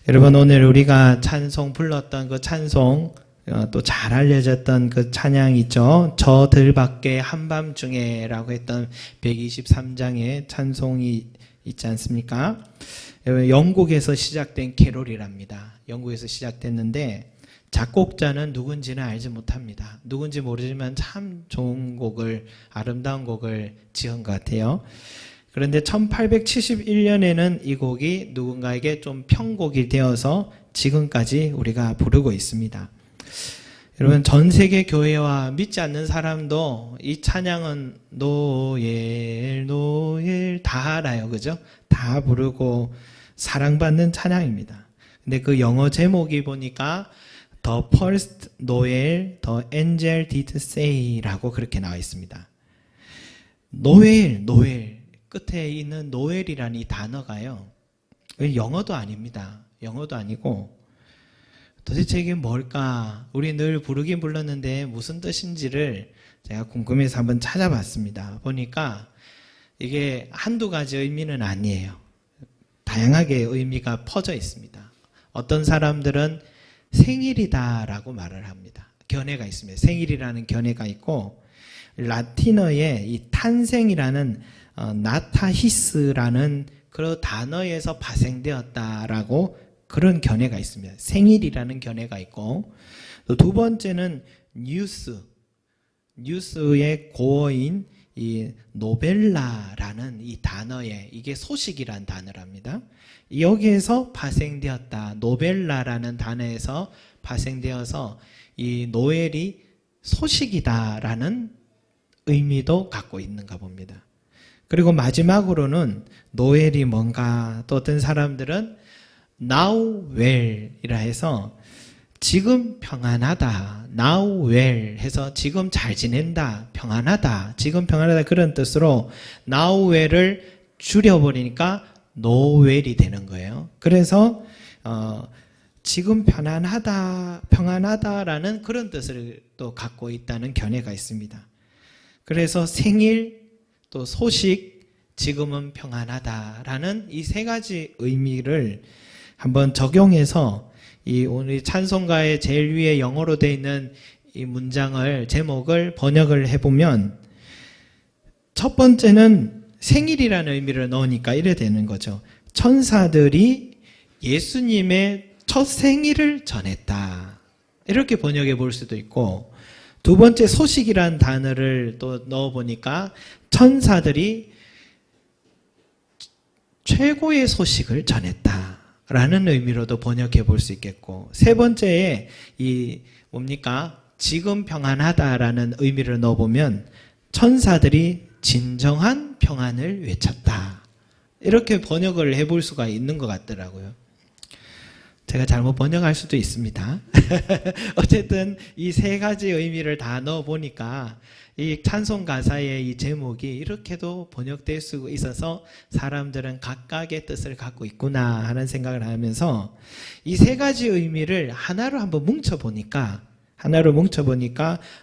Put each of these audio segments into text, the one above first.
여러분, 오늘 우리가 찬송 불렀던 그 찬송, 또 잘 알려졌던 그 찬양 있죠? 저들밖에 한밤중에 라고 했던 123장의 찬송이 있지 않습니까? 여러분, 영국에서 시작된 캐롤이랍니다. 영국에서 시작됐는데 작곡자는 누군지는 알지 못합니다. 누군지 모르지만 참 좋은 곡을, 아름다운 곡을 지은 것 같아요. 그런데 1871년에는 이 곡이 누군가에게 좀 편곡이 되어서 지금까지 우리가 부르고 있습니다. 여러분, 전 세계 교회와 믿지 않는 사람도 이 찬양은 노엘 노엘 다 알아요. 그죠? 다 부르고 사랑받는 찬양입니다. 근데 그 영어 제목이 보니까 The First Noel, The Angel Did Say 라고 그렇게 나와 있습니다. 노엘, 노엘. 끝에 있는 노엘이라는 이 단어가요, 영어도 아닙니다. 영어도 아니고 도대체 이게 뭘까? 우리 늘 부르긴 불렀는데 무슨 뜻인지를 제가 궁금해서 한번 찾아봤습니다. 보니까 이게 한두 가지 의미는 아니에요. 다양하게 의미가 퍼져 있습니다. 어떤 사람들은 생일이다라고 말을 합니다. 견해가 있습니다. 생일이라는 견해가 있고, 라틴어에 이 탄생이라는 나타히스라는 그런 단어에서 파생되었다라고 그런 견해가 있습니다. 생일이라는 견해가 있고, 또 두 번째는 뉴스의 고어인 이 노벨라라는 이 단어에, 이게 소식이란 단어랍니다. 여기에서 파생되었다. 노벨라라는 단어에서 파생되어서 이 노엘이 소식이다라는 의미도 갖고 있는가 봅니다. 그리고 마지막으로는 노엘이 뭔가, 또 어떤 사람들은 now well이라 해서 지금 평안하다, now well 해서 지금 잘 지낸다, 평안하다, 지금 평안하다, 그런 뜻으로 now well을 줄여버리니까 노웰이 되는 거예요. 그래서 지금 편안하다, 평안하다라는 그런 뜻을 또 갖고 있다는 견해가 있습니다. 그래서 생일, 또 소식, 지금은 평안하다라는 이 세 가지 의미를 한번 적용해서 이 오늘 찬송가의 제일 위에 영어로 되어 있는 이 문장을, 제목을 번역을 해보면, 첫 번째는 생일이라는 의미를 넣으니까 이래 되는 거죠. 천사들이 예수님의 첫 생일을 전했다, 이렇게 번역해 볼 수도 있고, 두 번째 소식이란 단어를 또 넣어보니까 천사들이 최고의 소식을 전했다라는 의미로도 번역해 볼 수 있겠고, 세 번째에 이 뭡니까? 지금 평안하다라는 의미를 넣어보면 천사들이 진정한 평안을 외쳤다, 이렇게 번역을 해볼 수가 있는 것 같더라고요. 제가 잘못 번역할 수도 있습니다. 어쨌든 이 세 가지 의미를 다 넣어보니까 이 찬송 가사의 이 제목이 이렇게도 번역될 수 있어서 사람들은 각각의 뜻을 갖고 있구나 하는 생각을 하면서 이 세 가지 의미를 하나로 한번 뭉쳐보니까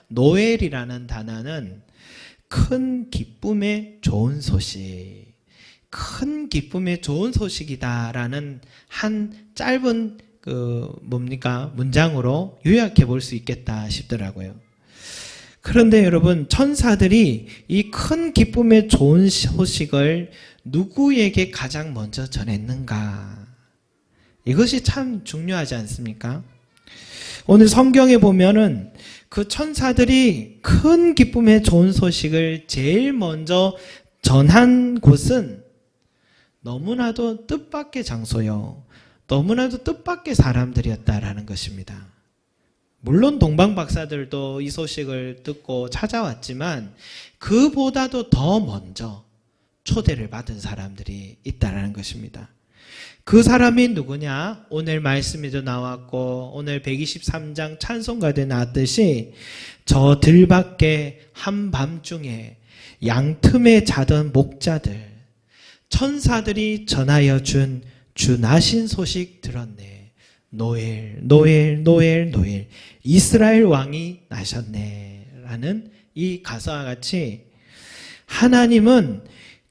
노엘이라는 단어는 큰 기쁨의 좋은 소식, 큰 기쁨의 좋은 소식이다라는 한 짧은 문장으로 요약해 볼 수 있겠다 싶더라고요. 그런데 여러분, 천사들이 이 큰 기쁨의 좋은 소식을 누구에게 가장 먼저 전했는가? 이것이 참 중요하지 않습니까? 오늘 성경에 보면은 그 천사들이 큰 기쁨의 좋은 소식을 제일 먼저 전한 곳은 너무나도 뜻밖의 장소요, 너무나도 뜻밖의 사람들이었다라는 것입니다. 물론 동방 박사들도 이 소식을 듣고 찾아왔지만 그보다도 더 먼저 초대를 받은 사람들이 있다라는 것입니다. 그 사람이 누구냐? 오늘 말씀에도 나왔고, 오늘 123장 찬송가에 나왔듯이 저 들밖에 한밤중에 양틈에 자던 목자들, 천사들이 전하여 준 주 나신 소식 들었네. 노엘, 노엘, 노엘, 노엘. 이스라엘 왕이 나셨네. 라는 이 가사와 같이 하나님은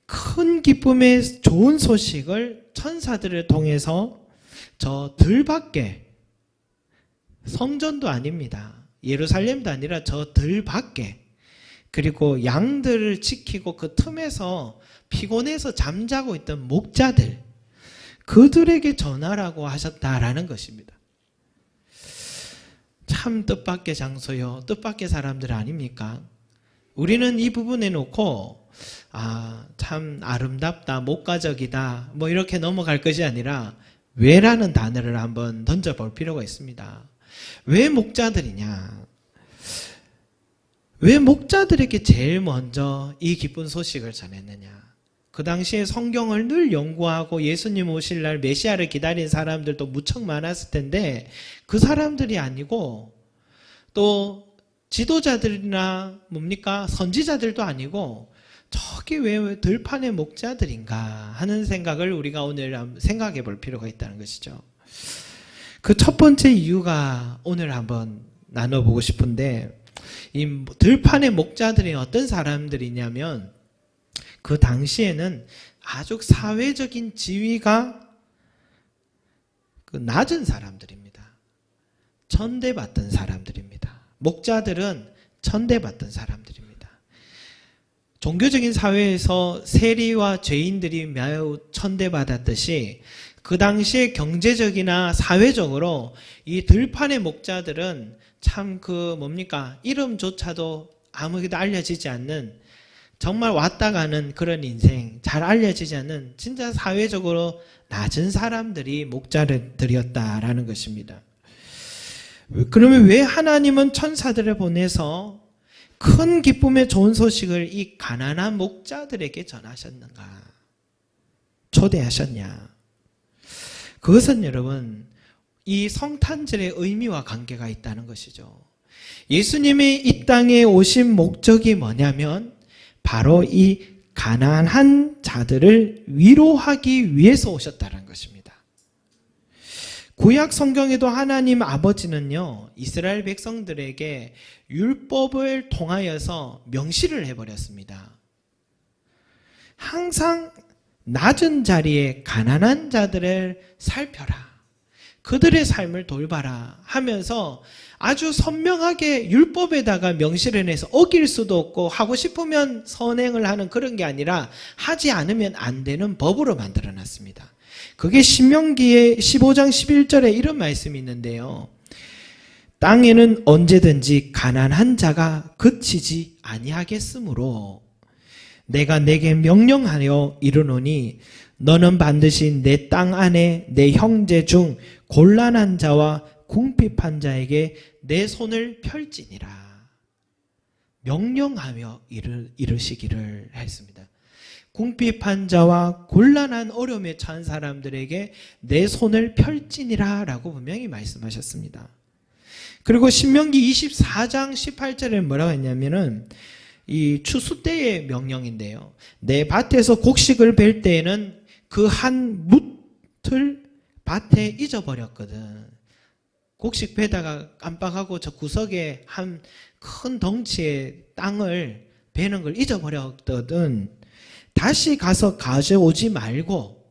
큰 기쁨의 좋은 소식을 천사들을 통해서 저 들밖에, 성전도 아닙니다. 예루살렘도 아니라 저 들밖에, 그리고 양들을 지키고 그 틈에서 피곤해서 잠자고 있던 목자들, 그들에게 전하라고 하셨다라는 것입니다. 참 뜻밖의 장소요, 뜻밖의 사람들 아닙니까? 우리는 이 부분에 놓고 참 아름답다, 목가적이다 뭐 이렇게 넘어갈 것이 아니라 왜라는 단어를 한번 던져볼 필요가 있습니다. 왜 목자들이냐? 왜 목자들에게 제일 먼저 이 기쁜 소식을 전했느냐? 그 당시에 성경을 늘 연구하고 예수님 오실 날 메시아를 기다린 사람들도 무척 많았을 텐데 그 사람들이 아니고 또 지도자들이나 뭡니까? 선지자들도 아니고 저게 왜 들판의 목자들인가 하는 생각을 우리가 오늘 생각해 볼 필요가 있다는 것이죠. 그 첫 번째 이유가 오늘 한번 나눠보고 싶은데, 이 들판의 목자들이 어떤 사람들이냐면 그 당시에는 아주 사회적인 지위가 낮은 사람들입니다. 천대받던 사람들입니다. 목자들은 천대받던 사람들입니다. 종교적인 사회에서 세리와 죄인들이 매우 천대받았듯이 그 당시에 경제적이나 사회적으로 이 들판의 목자들은 참 이름조차도 아무에게도 알려지지 않는, 정말 왔다 가는 그런 인생, 잘 알려지지 않는 진짜 사회적으로 낮은 사람들이 목자들이었다라는 것입니다. 그러면 왜 하나님은 천사들을 보내서 큰 기쁨의 좋은 소식을 이 가난한 목자들에게 전하셨는가? 초대하셨냐? 그것은 여러분, 이 성탄절의 의미와 관계가 있다는 것이죠. 예수님이 이 땅에 오신 목적이 뭐냐면 바로 이 가난한 자들을 위로하기 위해서 오셨다는 것입니다. 구약 성경에도 하나님 아버지는요, 이스라엘 백성들에게 율법을 통하여서 명시를 해버렸습니다. 항상 낮은 자리에 가난한 자들을 살펴라, 그들의 삶을 돌봐라 하면서 아주 선명하게 율법에다가 명시를 해서 어길 수도 없고 하고 싶으면 선행을 하는 그런 게 아니라 하지 않으면 안 되는 법으로 만들어놨습니다. 그게 신명기의 15장 11절에 이런 말씀이 있는데요. 땅에는 언제든지 가난한 자가 그치지 아니하겠으므로 내가 내게 명령하여 이르노니 너는 반드시 내 땅 안에 내 형제 중 곤란한 자와 궁핍한 자에게 내 손을 펼지니라. 명령하며 이르시기를 했습니다. 궁핍한 자와 곤란한 어려움에 처한 사람들에게 내 손을 펼지니라 라고 분명히 말씀하셨습니다. 그리고 신명기 24장 18절에 뭐라고 했냐면은 이 추수 때의 명령인데요. 내 밭에서 곡식을 벨 때에는 그 한 뭇을 밭에 잊어버렸거든. 곡식 베다가 깜빡하고 저 구석에 한 큰 덩치의 땅을 베는 걸 잊어버렸거든. 다시 가서 가져오지 말고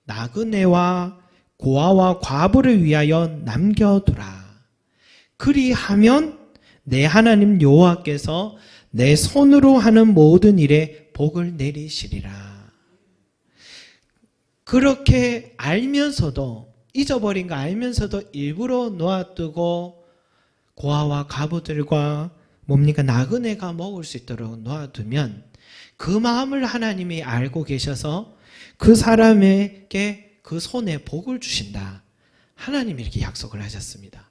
나그네와 고아와 과부를 위하여 남겨두라. 그리하면 내 하나님 여호와께서 내 손으로 하는 모든 일에 복을 내리시리라. 그렇게 알면서도, 잊어버린 거 알면서도 일부러 놓아두고 고아와 과부들과 나그네가 먹을 수 있도록 놓아두면 그 마음을 하나님이 알고 계셔서 그 사람에게 그 손에 복을 주신다. 하나님이 이렇게 약속을 하셨습니다.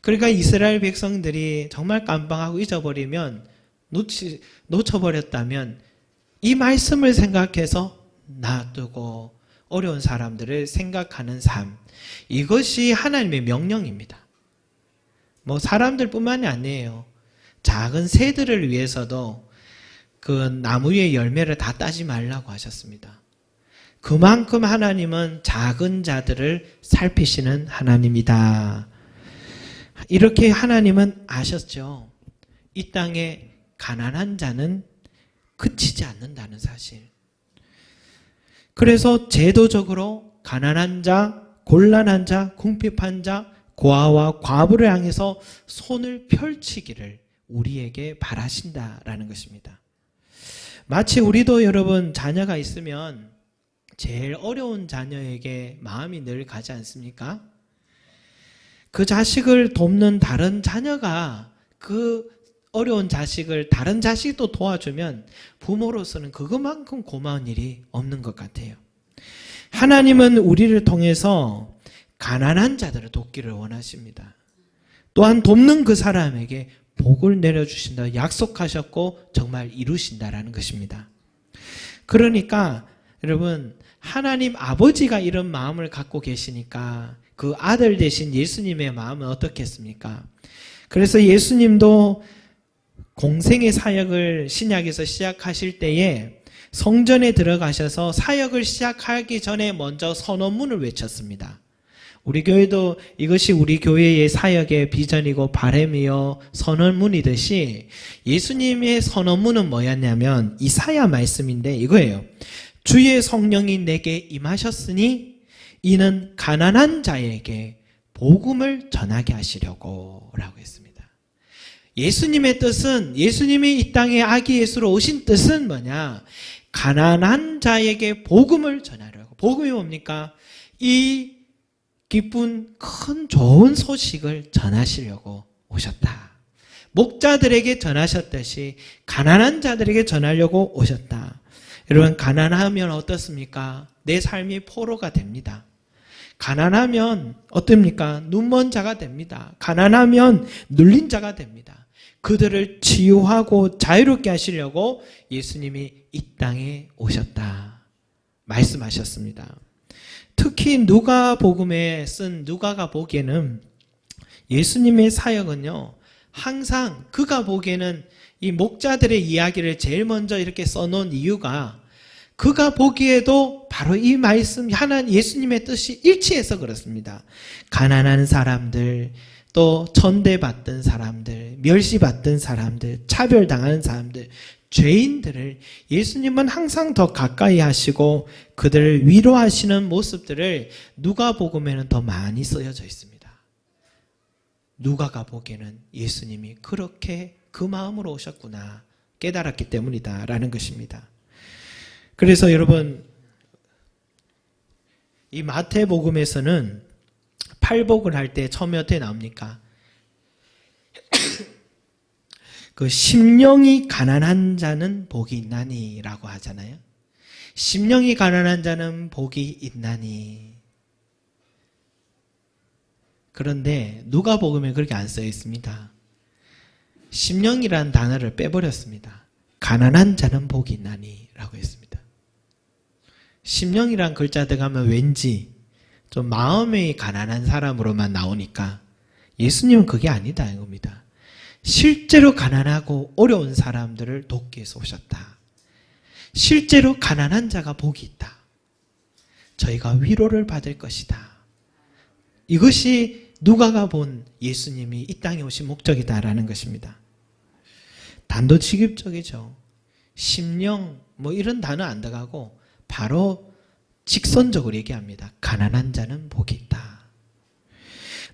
그러니까 이스라엘 백성들이 정말 깜빡하고 잊어버리면, 놓쳐버렸다면 이 말씀을 생각해서 놔두고 어려운 사람들을 생각하는 삶, 이것이 하나님의 명령입니다. 사람들뿐만이 아니에요. 작은 새들을 위해서도 그 나무 위의 열매를 다 따지 말라고 하셨습니다. 그만큼 하나님은 작은 자들을 살피시는 하나님이다. 이렇게 하나님은 아셨죠. 이 땅에 가난한 자는 그치지 않는다는 사실. 그래서 제도적으로 가난한 자, 곤란한 자, 궁핍한 자, 고아와 과부를 향해서 손을 펼치기를 우리에게 바라신다라는 것입니다. 마치 우리도 여러분 자녀가 있으면 제일 어려운 자녀에게 마음이 늘 가지 않습니까? 그 자식을 돕는 다른 자녀가 그 어려운 자식을 다른 자식이 또 도와주면 부모로서는 그것만큼 고마운 일이 없는 것 같아요. 하나님은 우리를 통해서 가난한 자들을 돕기를 원하십니다. 또한 돕는 그 사람에게 복을 내려주신다 약속하셨고 정말 이루신다라는 것입니다. 그러니까 여러분 하나님 아버지가 이런 마음을 갖고 계시니까 그 아들 대신 예수님의 마음은 어떻겠습니까? 그래서 예수님도 공생의 사역을 신약에서 시작하실 때에 성전에 들어가셔서 사역을 시작하기 전에 먼저 선언문을 외쳤습니다. 우리 교회도 이것이 우리 교회의 사역의 비전이고 바람이요 선언문이듯이 예수님의 선언문은 뭐였냐면 이사야 말씀인데 이거예요. 주의 성령이 내게 임하셨으니 이는 가난한 자에게 복음을 전하게 하시려고 라고 했습니다. 예수님의 뜻은 예수님이 이 땅에 아기 예수로 오신 뜻은 뭐냐? 가난한 자에게 복음을 전하려고. 복음이 뭡니까? 이 기쁜 큰 좋은 소식을 전하시려고 오셨다. 목자들에게 전하셨듯이 가난한 자들에게 전하려고 오셨다. 여러분 가난하면 어떻습니까? 내 삶이 포로가 됩니다. 가난하면 어떻습니까? 눈먼 자가 됩니다. 가난하면 눌린 자가 됩니다. 그들을 치유하고 자유롭게 하시려고 예수님이 이 땅에 오셨다 말씀하셨습니다. 특히 누가복음에 쓴 누가가 보기에는 예수님의 사역은요 항상 그가 보기에는 이 목자들의 이야기를 제일 먼저 이렇게 써놓은 이유가 그가 보기에도 바로 이 말씀 하나님 예수님의 뜻이 일치해서 그렇습니다. 가난한 사람들, 또 천대받던 사람들, 멸시받던 사람들, 차별당하는 사람들, 죄인들을 예수님은 항상 더 가까이 하시고 그들을 위로하시는 모습들을 누가복음에는 더 많이 쓰여져 있습니다. 누가가 보기에는 예수님이 그렇게 그 마음으로 오셨구나 깨달았기 때문이다 라는 것입니다. 그래서 여러분 이 마태복음에서는 팔복을 할 때 처음에 어떻게 나옵니까? 그 심령이 가난한 자는 복이 있나니 라고 하잖아요. 심령이 가난한 자는 복이 있나니. 그런데 누가복음에 그렇게 안 써 있습니다. 심령이라는 단어를 빼버렸습니다. 가난한 자는 복이 있나니 라고 했습니다. 심령이란 글자 들어가면 왠지 좀 마음이 가난한 사람으로만 나오니까 예수님은 그게 아니다 이겁니다. 실제로 가난하고 어려운 사람들을 돕기 위해서 오셨다. 실제로 가난한 자가 복이 있다. 저희가 위로를 받을 것이다. 이것이 누가가 본 예수님이 이 땅에 오신 목적이다라는 것입니다. 단도직입적이죠. 심령 뭐 이런 단어 안 들어가고 바로 직선적으로 얘기합니다. 가난한 자는 복이 있다.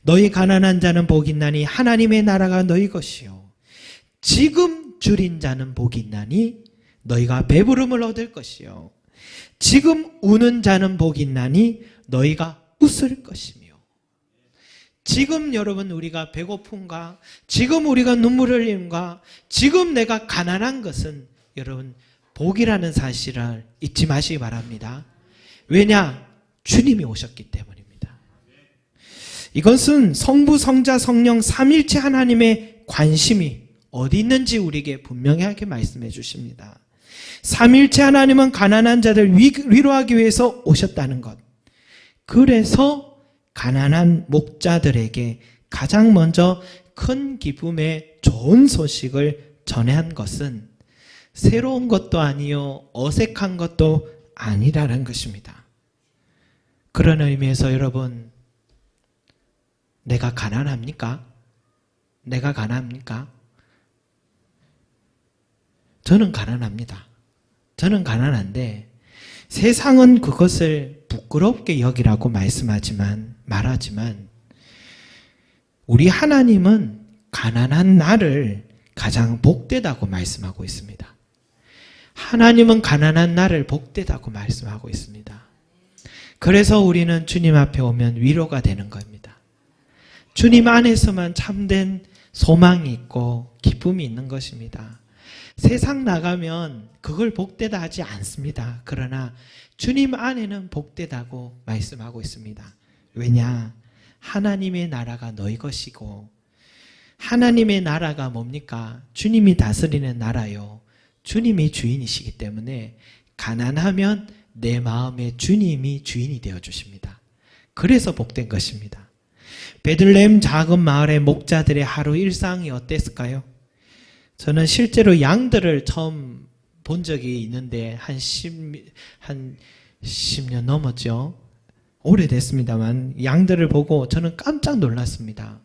너희 가난한 자는 복이 있나니 하나님의 나라가 너희 것이요. 지금 줄인 자는 복이 있나니 너희가 배부름을 얻을 것이요. 지금 우는 자는 복이 있나니 너희가 웃을 것이며. 지금 여러분 우리가 배고픔과 지금 우리가 눈물 흘림과 지금 내가 가난한 것은 여러분 복이라는 사실을 잊지 마시기 바랍니다. 왜냐? 주님이 오셨기 때문입니다. 이것은 성부, 성자, 성령 삼일체 하나님의 관심이 어디 있는지 우리에게 분명하게 말씀해 주십니다. 삼일체 하나님은 가난한 자들 위로하기 위해서 오셨다는 것. 그래서 가난한 목자들에게 가장 먼저 큰 기쁨의 좋은 소식을 전한 것은 새로운 것도 아니요 어색한 것도 아니라는 것입니다. 그런 의미에서 여러분 내가 가난합니까? 내가 가난합니까? 저는 가난합니다. 저는 가난한데 세상은 그것을 부끄럽게 여기라고 말하지만 우리 하나님은 가난한 나를 가장 복되다고 말씀하고 있습니다. 하나님은 가난한 나를 복되다고 말씀하고 있습니다. 그래서 우리는 주님 앞에 오면 위로가 되는 겁니다. 주님 안에서만 참된 소망이 있고 기쁨이 있는 것입니다. 세상 나가면 그걸 복되다 하지 않습니다. 그러나 주님 안에는 복되다고 말씀하고 있습니다. 왜냐? 하나님의 나라가 너희 것이고, 하나님의 나라가 뭡니까? 주님이 다스리는 나라요. 주님이 주인이시기 때문에 가난하면 내 마음에 주님이 주인이 되어주십니다. 그래서 복된 것입니다. 베들레헴 작은 마을의 목자들의 하루 일상이 어땠을까요? 저는 실제로 양들을 처음 본 적이 있는데 한 10년 넘었죠. 오래됐습니다만 양들을 보고 저는 깜짝 놀랐습니다.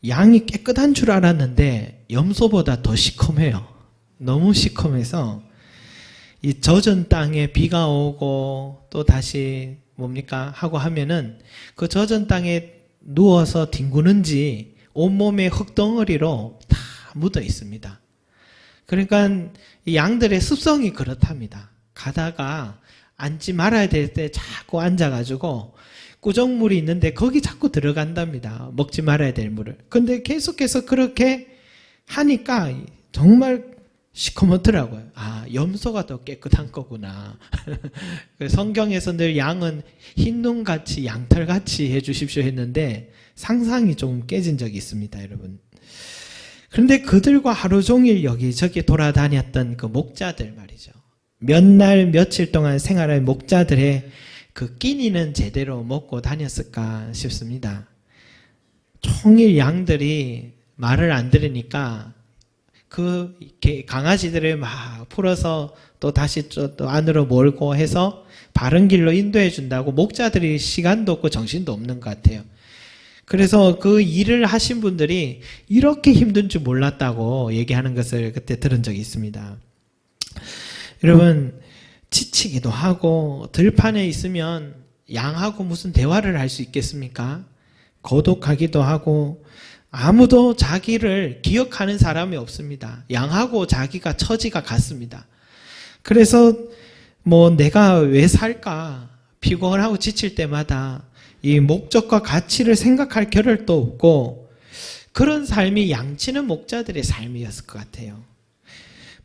양이 깨끗한 줄 알았는데 염소보다 더 시커매요. 너무 시커매서 이 젖은 땅에 비가 오고 또 다시 뭡니까 하고 하면은 그 젖은 땅에 누워서 뒹구는지 온몸에 흙덩어리로 다 묻어 있습니다. 그러니까 이 양들의 습성이 그렇답니다. 가다가 앉지 말아야 될 때 자꾸 앉아가지고 꾸정물이 있는데 거기 자꾸 들어간답니다. 먹지 말아야 될 물을. 근데 계속해서 그렇게 하니까 정말 시커멓더라고요. 아, 염소가 더 깨끗한 거구나. 성경에서 늘 양은 흰눈같이 양털같이 해주십시오 했는데 상상이 좀 깨진 적이 있습니다, 여러분. 그런데 그들과 하루 종일 여기저기 돌아다녔던 그 목자들 말이죠. 몇 날 며칠 동안 생활할 목자들의 그 끼니는 제대로 먹고 다녔을까 싶습니다. 종일 양들이 말을 안 들으니까 그 강아지들을 막 풀어서 또 다시 또 안으로 몰고 해서 바른 길로 인도해 준다고 목자들이 시간도 없고 정신도 없는 것 같아요. 그래서 그 일을 하신 분들이 이렇게 힘든 줄 몰랐다고 얘기하는 것을 그때 들은 적이 있습니다. 여러분, 지치기도 하고 들판에 있으면 양하고 무슨 대화를 할 수 있겠습니까? 고독하기도 하고 아무도 자기를 기억하는 사람이 없습니다. 양하고 자기가 처지가 같습니다. 그래서 내가 왜 살까 피곤하고 지칠 때마다 이 목적과 가치를 생각할 겨를도 없고 그런 삶이 양치는 목자들의 삶이었을 것 같아요.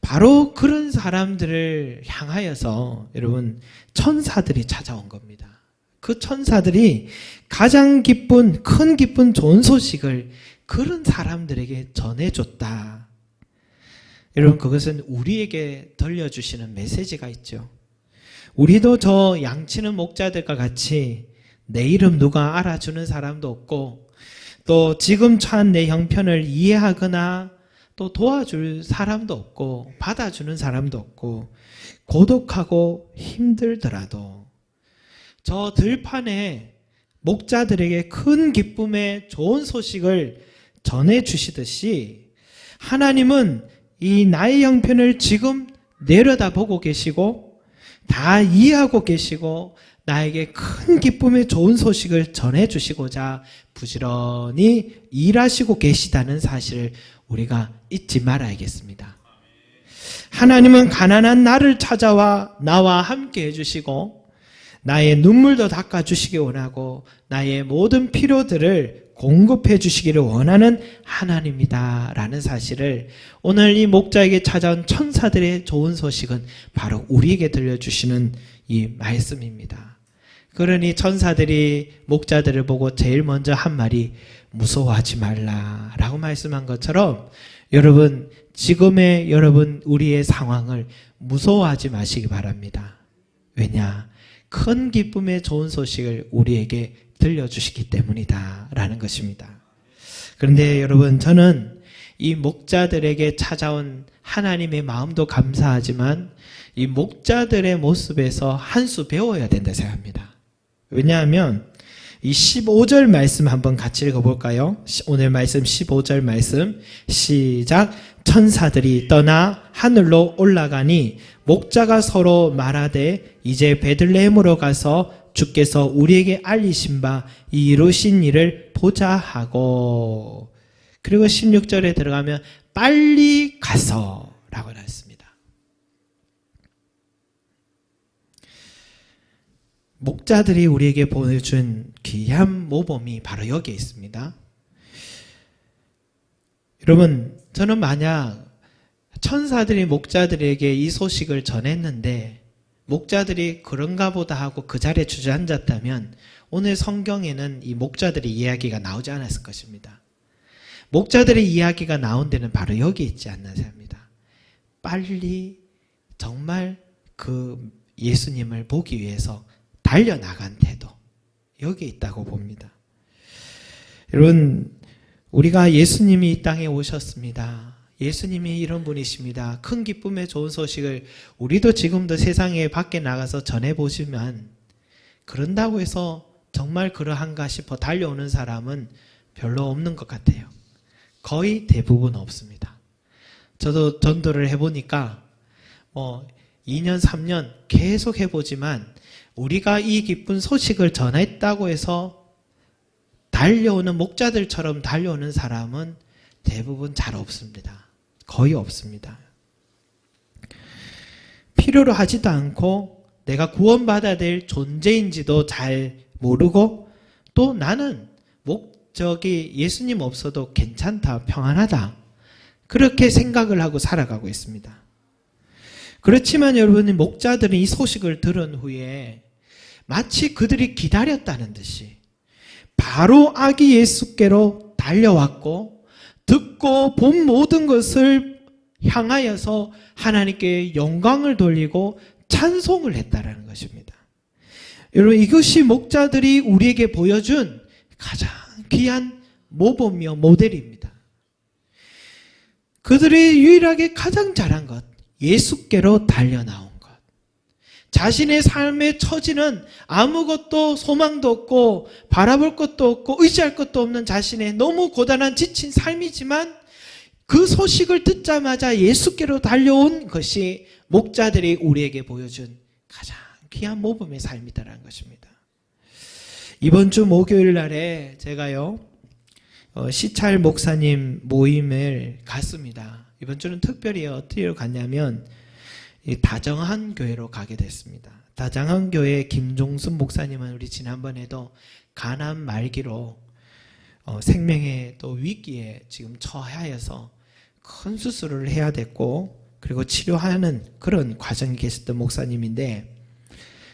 바로 그런 사람들을 향하여서 여러분 천사들이 찾아온 겁니다. 그 천사들이 가장 큰 기쁜 좋은 소식을 그런 사람들에게 전해줬다. 여러분 그것은 우리에게 들려주시는 메시지가 있죠. 우리도 저 양치는 목자들과 같이 내 이름 누가 알아주는 사람도 없고 또 지금 처한 내 형편을 이해하거나 또 도와줄 사람도 없고 받아주는 사람도 없고 고독하고 힘들더라도 저 들판에 목자들에게 큰 기쁨의 좋은 소식을 전해주시듯이 하나님은 이 나의 형편을 지금 내려다보고 계시고 다 이해하고 계시고 나에게 큰 기쁨의 좋은 소식을 전해주시고자 부지런히 일하시고 계시다는 사실을 우리가 잊지 말아야겠습니다. 하나님은 가난한 나를 찾아와 나와 함께 해주시고 나의 눈물도 닦아주시기 원하고 나의 모든 필요들을 공급해 주시기를 원하는 하나님이다 라는 사실을 오늘 이 목자에게 찾아온 천사들의 좋은 소식은 바로 우리에게 들려주시는 이 말씀입니다. 그러니 천사들이 목자들을 보고 제일 먼저 한 말이 무서워하지 말라 라고 말씀한 것처럼 여러분 지금의 우리의 상황을 무서워하지 마시기 바랍니다. 왜냐? 큰 기쁨의 좋은 소식을 우리에게 들려주시기 때문이다 라는 것입니다. 그런데 여러분 저는 이 목자들에게 찾아온 하나님의 마음도 감사하지만 이 목자들의 모습에서 한 수 배워야 된다 생각합니다. 왜냐하면 이 15절 말씀 한번 같이 읽어볼까요? 오늘 말씀 15절 말씀 시작. 천사들이 떠나 하늘로 올라가니 목자가 서로 말하되 이제 베들레헴으로 가서 주께서 우리에게 알리신 바 이루신 일을 보자 하고, 그리고 16절에 들어가면 빨리 가서 라고 나왔습니다. 목자들이 우리에게 보여준 귀한 모범이 바로 여기에 있습니다. 여러분, 저는 만약 천사들이 목자들에게 이 소식을 전했는데 목자들이 그런가 보다 하고 그 자리에 주저앉았다면 오늘 성경에는 이 목자들의 이야기가 나오지 않았을 것입니다. 목자들의 이야기가 나온 데는 바로 여기 있지 않나 생각합니다. 빨리 정말 그 예수님을 보기 위해서 달려나간 태도, 여기에 있다고 봅니다. 여러분, 우리가 예수님이 이 땅에 오셨습니다. 예수님이 이런 분이십니다. 큰 기쁨의 좋은 소식을 우리도 지금도 세상에 밖에 나가서 전해보시면, 그런다고 해서 정말 그러한가 싶어 달려오는 사람은 별로 없는 것 같아요. 거의 대부분 없습니다. 저도 전도를 해보니까 2년 3년 계속 해보지만 우리가 이 기쁜 소식을 전했다고 해서 달려오는 목자들처럼 달려오는 사람은 대부분 잘 없습니다. 거의 없습니다. 필요로 하지도 않고 내가 구원받아야 될 존재인지도 잘 모르고, 또 나는 목적이 예수님 없어도 괜찮다, 평안하다, 그렇게 생각을 하고 살아가고 있습니다. 그렇지만 여러분, 목자들은 이 소식을 들은 후에 마치 그들이 기다렸다는 듯이 바로 아기 예수께로 달려왔고, 듣고 본 모든 것을 향하여서 하나님께 영광을 돌리고 찬송을 했다라는 것입니다. 여러분, 이것이 목자들이 우리에게 보여준 가장 귀한 모범이요 모델입니다. 그들이 유일하게 가장 잘한 것, 예수께로 달려나온 것. 자신의 삶의 처지는 아무것도 소망도 없고 바라볼 것도 없고 의지할 것도 없는 자신의 너무 고단한 지친 삶이지만, 그 소식을 듣자마자 예수께로 달려온 것이 목자들이 우리에게 보여준 가장 귀한 모범의 삶이다라는 것입니다. 이번 주 목요일 날에 제가요 시찰 목사님 모임을 갔습니다. 이번 주는 특별히 어디로 갔냐면 다정한 교회로 가게 됐습니다. 다정한 교회 김종순 목사님은 우리 지난번에도 간암 말기로 생명의 또 위기에 지금 처하여서 큰 수술을 해야 됐고, 그리고 치료하는 그런 과정에 계셨던 목사님인데,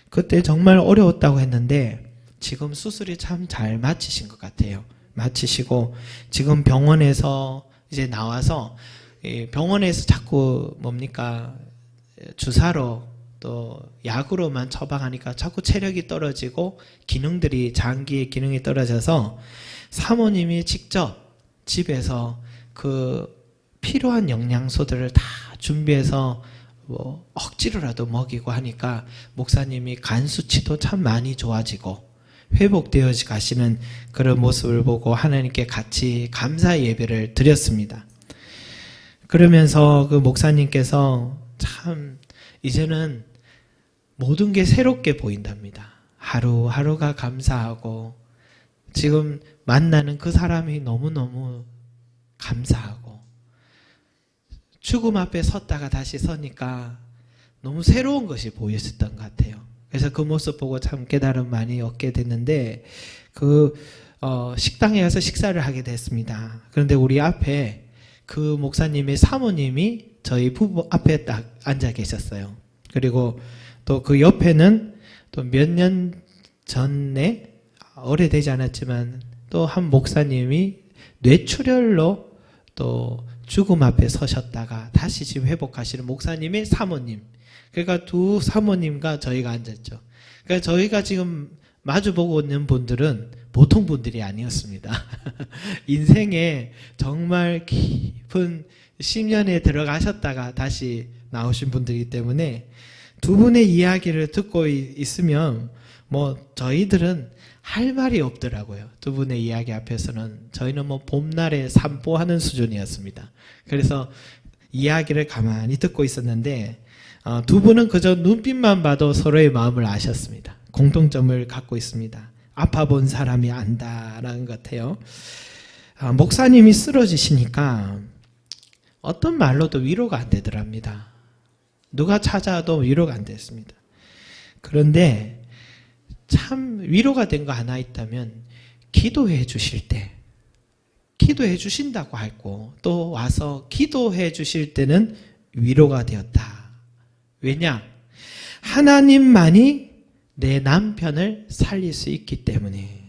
그때 정말 어려웠다고 했는데 지금 수술이 참 잘 마치신 것 같아요. 마치시고 지금 병원에서 이제 나와서, 병원에서 자꾸 주사로 또 약으로만 처방하니까 자꾸 체력이 떨어지고 기능들이, 장기의 기능이 떨어져서 사모님이 직접 집에서 그 필요한 영양소들을 다 준비해서 억지로라도 먹이고 하니까 목사님이 간 수치도 참 많이 좋아지고 회복되어 가시는 그런 모습을 보고 하나님께 같이 감사 예배를 드렸습니다. 그러면서 그 목사님께서 참 이제는 모든 게 새롭게 보인답니다. 하루하루가 감사하고, 지금 만나는 그 사람이 너무너무 감사하고, 죽음 앞에 섰다가 다시 서니까 너무 새로운 것이 보였었던 것 같아요. 그래서 그 모습 보고 참 깨달음 많이 얻게 됐는데, 식당에 가서 식사를 하게 됐습니다. 그런데 우리 앞에 그 목사님의 사모님이 저희 부부 앞에 딱 앉아 계셨어요. 그리고 또 그 옆에는 또 몇 년 전에, 오래되지 않았지만 또 한 목사님이 뇌출혈로 또 죽음 앞에 서셨다가 다시 지금 회복하시는 목사님의 사모님. 그러니까 두 사모님과 저희가 앉았죠. 그러니까 저희가 지금 마주보고 있는 분들은 보통 분들이 아니었습니다. 인생에 정말 깊은 심연에 들어가셨다가 다시 나오신 분들이기 때문에 두 분의 이야기를 듣고 있으면 저희들은 할 말이 없더라고요. 두 분의 이야기 앞에서는 저희는 봄날에 산보하는 수준이었습니다. 그래서 이야기를 가만히 듣고 있었는데 두 분은 그저 눈빛만 봐도 서로의 마음을 아셨습니다. 공통점을 갖고 있습니다. 아파 본 사람이 안다라는 것 같아요. 목사님이 쓰러지시니까 어떤 말로도 위로가 안 되더랍니다. 누가 찾아도 위로가 안 됐습니다. 그런데 참 위로가 된 거 하나 있다면 기도해 주실 때, 기도해 주신다고 하고 또 와서 기도해 주실 때는 위로가 되었다. 왜냐? 하나님만이 내 남편을 살릴 수 있기 때문에.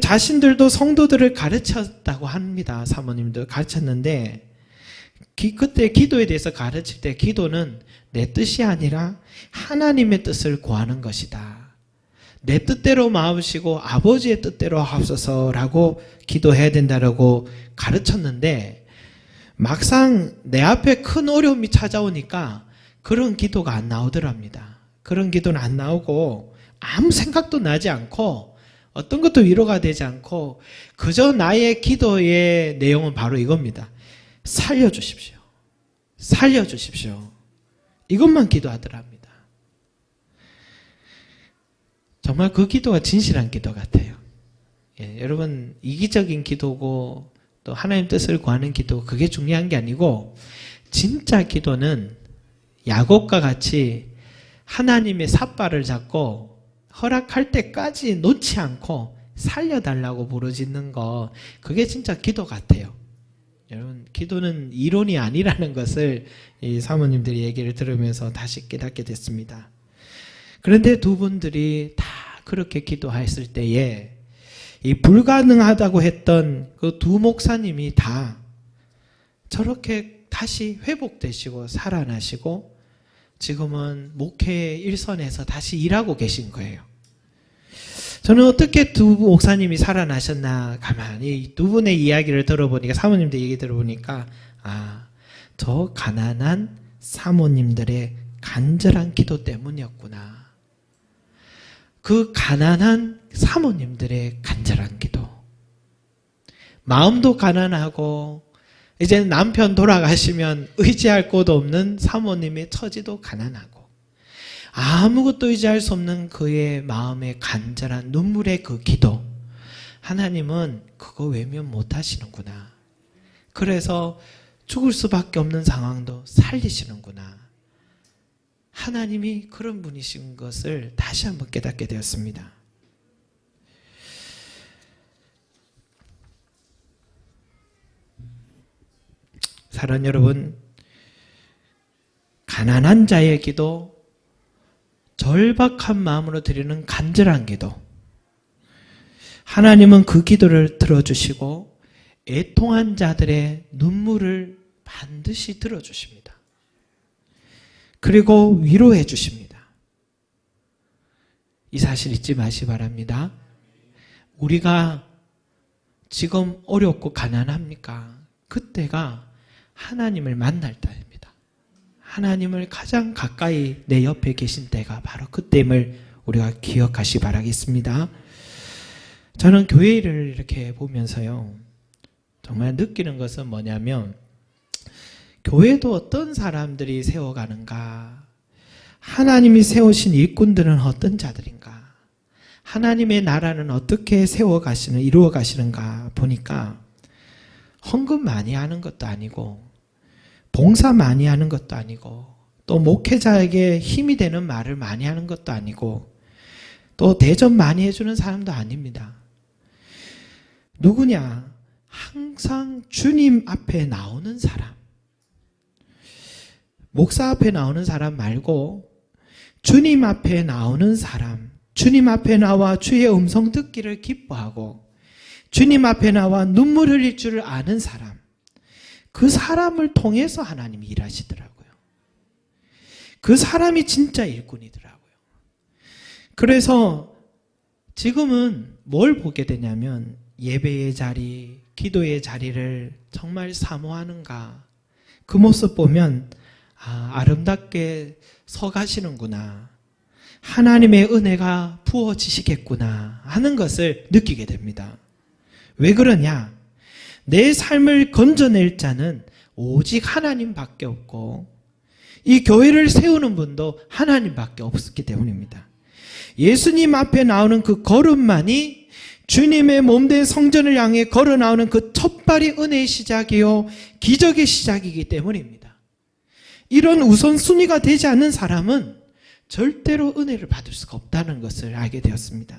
자신들도 성도들을 가르쳤다고 합니다. 사모님도 가르쳤는데 그때 기도에 대해서 가르칠 때 기도는 내 뜻이 아니라 하나님의 뜻을 구하는 것이다. 내 뜻대로 마음시고 아버지의 뜻대로 하옵소서라고 기도해야 된다라고 가르쳤는데 막상 내 앞에 큰 어려움이 찾아오니까 그런 기도가 안 나오더랍니다. 그런 기도는 안 나오고 아무 생각도 나지 않고 어떤 것도 위로가 되지 않고 그저 나의 기도의 내용은 바로 이겁니다. 살려주십시오. 살려주십시오. 이것만 기도하더랍니다. 정말 그 기도가 진실한 기도 같아요. 여러분 이기적인 기도고 또 하나님 뜻을 구하는 기도 그게 중요한 게 아니고 진짜 기도는 야곱과 같이 하나님의 삿발을 잡고 허락할 때까지 놓지 않고 살려달라고 부르짖는 거 그게 진짜 기도 같아요. 여러분 기도는 이론이 아니라는 것을 이 사모님들의 얘기를 들으면서 다시 깨닫게 됐습니다. 그런데 두 분들이 다 그렇게 기도했을 때에 이 불가능하다고 했던 그 두 목사님이 다 저렇게 다시 회복되시고 살아나시고 지금은 목회 일선에서 다시 일하고 계신 거예요. 저는 어떻게 두 목사님이 살아나셨나 가만히 두 분의 이야기를 들어보니까 사모님들 얘기 들어보니까 저 가난한 사모님들의 간절한 기도 때문이었구나. 그 가난한 사모님들의 간절한 기도. 마음도 가난하고 이제 남편 돌아가시면 의지할 곳 없는 사모님의 처지도 가난하고 아무것도 의지할 수 없는 그의 마음의 간절한 눈물의 그 기도. 하나님은 그거 외면 못 하시는구나. 그래서 죽을 수밖에 없는 상황도 살리시는구나. 하나님이 그런 분이신 것을 다시 한번 깨닫게 되었습니다. 사랑하는 여러분, 가난한 자의 기도, 절박한 마음으로 드리는 간절한 기도. 하나님은 그 기도를 들어주시고 애통한 자들의 눈물을 반드시 들어주십니다. 그리고 위로해 주십니다. 이 사실 잊지 마시기 바랍니다. 우리가 지금 어렵고 가난합니까? 그때가 하나님을 만날 때입니다. 하나님을 가장 가까이 내 옆에 계신 때가 바로 그때임을 우리가 기억하시 바라겠습니다. 저는 교회를 이렇게 보면서요, 정말 느끼는 것은 뭐냐면 교회도 어떤 사람들이 세워가는가, 하나님이 세우신 일꾼들은 어떤 자들인가, 하나님의 나라는 어떻게 세워가시는, 이루어가시는가 보니까 헌금 많이 하는 것도 아니고 봉사 많이 하는 것도 아니고 또 목회자에게 힘이 되는 말을 많이 하는 것도 아니고 또 대접 많이 해주는 사람도 아닙니다. 누구냐? 항상 주님 앞에 나오는 사람. 목사 앞에 나오는 사람 말고 주님 앞에 나오는 사람, 주님 앞에 나와 주의 음성 듣기를 기뻐하고 주님 앞에 나와 눈물 흘릴 줄 아는 사람, 그 사람을 통해서 하나님이 일하시더라고요. 그 사람이 진짜 일꾼이더라고요. 그래서 지금은 뭘 보게 되냐면 예배의 자리, 기도의 자리를 정말 사모하는가, 그 모습 보면 아름답게 서가시는구나, 하나님의 은혜가 부어지시겠구나 하는 것을 느끼게 됩니다. 왜 그러냐? 내 삶을 건져낼 자는 오직 하나님밖에 없고 이 교회를 세우는 분도 하나님밖에 없었기 때문입니다. 예수님 앞에 나오는 그 걸음만이 주님의 몸된 성전을 향해 걸어 나오는 그 첫발이 은혜의 시작이요 기적의 시작이기 때문입니다. 이런 우선순위가 되지 않는 사람은 절대로 은혜를 받을 수가 없다는 것을 알게 되었습니다.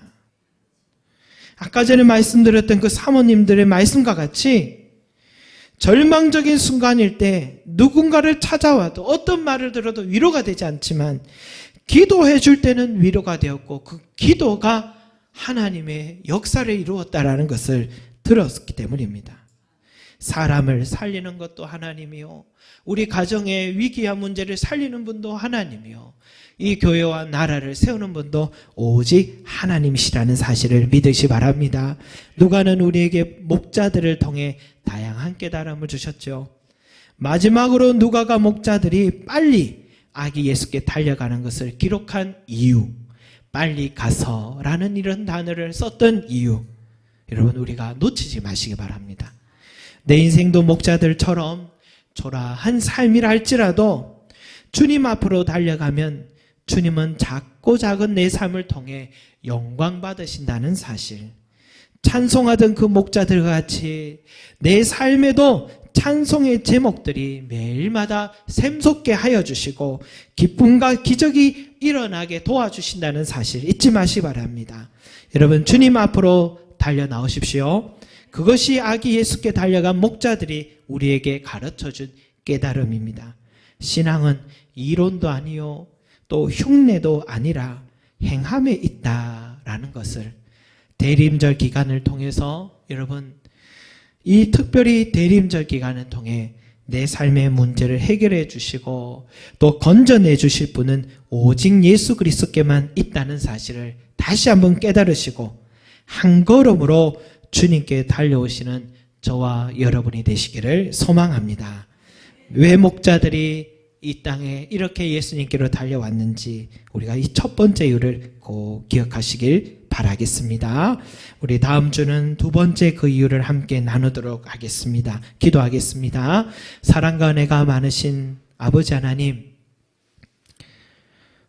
아까 전에 말씀드렸던 그 사모님들의 말씀과 같이 절망적인 순간일 때 누군가를 찾아와도 어떤 말을 들어도 위로가 되지 않지만 기도해 줄 때는 위로가 되었고 그 기도가 하나님의 역사를 이루었다라는 것을 들었기 때문입니다. 사람을 살리는 것도 하나님이요, 우리 가정의 위기와 문제를 살리는 분도 하나님이요, 이 교회와 나라를 세우는 분도 오직 하나님이시라는 사실을 믿으시 바랍니다. 누가는 우리에게 목자들을 통해 다양한 깨달음을 주셨죠. 마지막으로 누가가 목자들이 빨리 아기 예수께 달려가는 것을 기록한 이유, 빨리 가서라는 이런 단어를 썼던 이유, 여러분 우리가 놓치지 마시기 바랍니다. 내 인생도 목자들처럼 초라한 삶이라 할지라도 주님 앞으로 달려가면 주님은 작고 작은 내 삶을 통해 영광 받으신다는 사실, 찬송하던 그 목자들과 같이 내 삶에도 찬송의 제목들이 매일마다 샘솟게 하여 주시고 기쁨과 기적이 일어나게 도와주신다는 사실 잊지 마시기 바랍니다. 여러분 주님 앞으로 달려 나오십시오. 그것이 아기 예수께 달려간 목자들이 우리에게 가르쳐준 깨달음입니다. 신앙은 이론도 아니요 또 흉내도 아니라 행함에 있다라는 것을 대림절 기간을 통해서 여러분 이 특별히 대림절 기간을 통해 내 삶의 문제를 해결해 주시고 또 건져내 주실 분은 오직 예수 그리스도께만 있다는 사실을 다시 한번 깨달으시고 한 걸음으로 주님께 달려오시는 저와 여러분이 되시기를 소망합니다. 왜 목자들이 이 땅에 이렇게 예수님께로 달려왔는지 우리가 이 첫 번째 이유를 꼭 기억하시길 바라겠습니다. 우리 다음 주는 두 번째 그 이유를 함께 나누도록 하겠습니다. 기도하겠습니다. 사랑과 은혜가 많으신 아버지 하나님,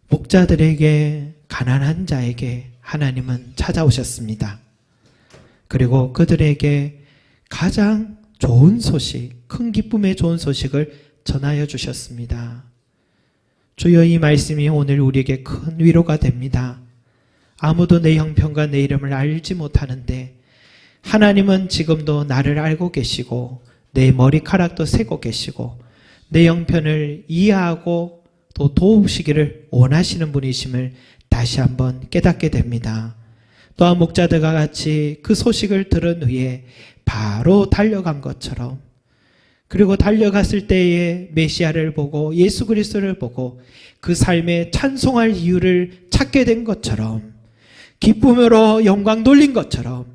목자들에게, 가난한 자에게 하나님은 찾아오셨습니다. 그리고 그들에게 가장 좋은 소식, 큰 기쁨의 좋은 소식을 전하여 주셨습니다. 주여, 이 말씀이 오늘 우리에게 큰 위로가 됩니다. 아무도 내 형편과 내 이름을 알지 못하는데 하나님은 지금도 나를 알고 계시고 내 머리카락도 세고 계시고 내 형편을 이해하고 또 도우시기를 원하시는 분이심을 다시 한번 깨닫게 됩니다. 또한 목자들과 같이 그 소식을 들은 후에 바로 달려간 것처럼, 그리고 달려갔을 때에 메시아를 보고 예수 그리스도를 보고 그 삶에 찬송할 이유를 찾게 된 것처럼, 기쁨으로 영광 돌린 것처럼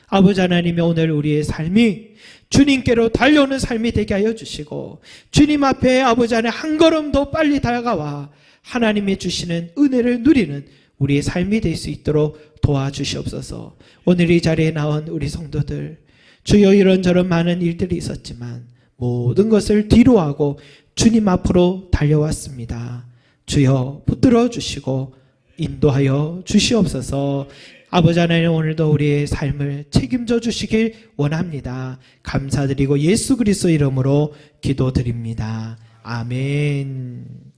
아버지 하나님이 오늘 우리의 삶이 주님께로 달려오는 삶이 되게 하여 주시고 주님 앞에 아버지 하나님 한 걸음 더 빨리 다가와 하나님이 주시는 은혜를 누리는 우리의 삶이 될 수 있도록 도와주시옵소서. 오늘 이 자리에 나온 우리 성도들, 주여 이런저런 많은 일들이 있었지만 모든 것을 뒤로하고 주님 앞으로 달려왔습니다. 주여 붙들어 주시고 인도하여 주시옵소서. 아버지 하나님, 오늘도 우리의 삶을 책임져 주시길 원합니다. 감사드리고 예수 그리스도 이름으로 기도드립니다. 아멘.